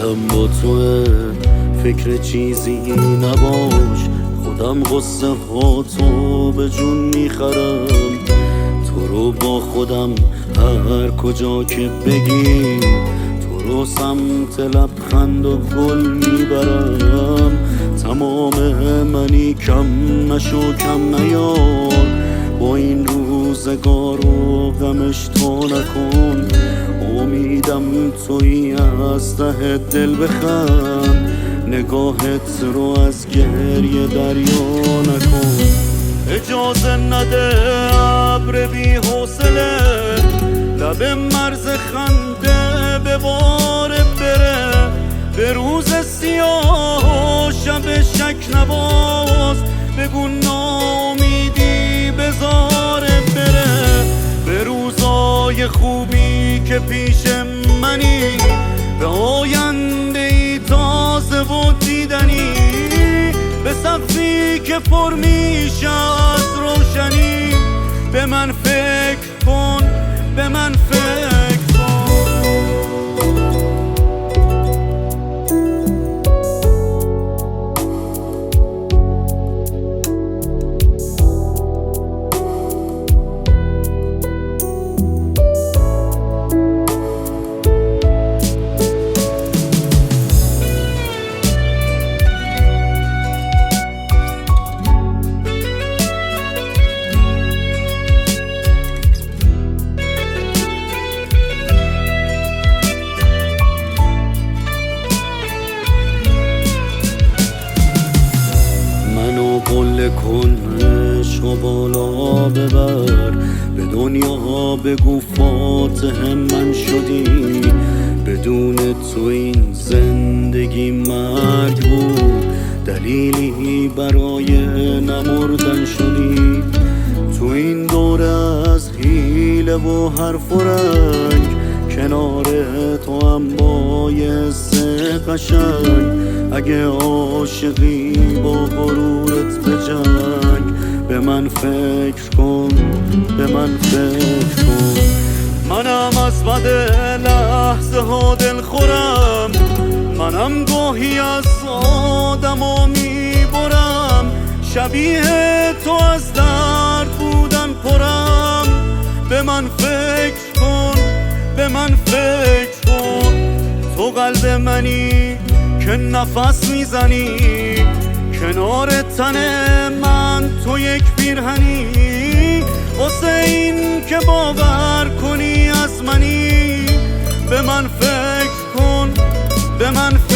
دلم با توه، فکر چیزی نباش، خودم قصه ها تو به جون میخرم. تو رو با خودم هر کجا که بگی، تو رو سمت لبخند و گل میبرم. تمام منی کم نشو کم نیار، با این روزگار و غمش تو نکن. امیدم تویی از ته دل بخند، نگاهت رو از گریه دریا نکن. اجازه نده ابر بی حوصله لب مرز خنده به باره بره. به روز سیاه و شب شک نواز، بگو ناامیدی بذاره بره. به روزای خوبی که پیش منی، به آینده ای تازه و دیدنی، به سقفی که پر میشه از روشنی. به من فکر کن، به من فکر کن. قله کنش و بالا ببر، به دنیا بگو فاتح من شدی. بدون تو این زندگی مرگ بود، دلیلی برای نمردن شدی. تو این دوره از حیله و حرف و رنگ، کنار تو هم بایست قشنگ. اگه عاشقی با غرورت بجنگ، به من فکر کن، به من فکر کن. منم از بد لحظه ها دل خورم، منم گاهی از آدم ها میبرم. شبیه تو از درد بودن پرم، به من فکر کن، به من فکر کن. تو قلب منی که نفس میزنی، کنار تن من تو یک پیرهنی. واسه این که باور کنی از منی، به من فکر کن، به من فکر کن.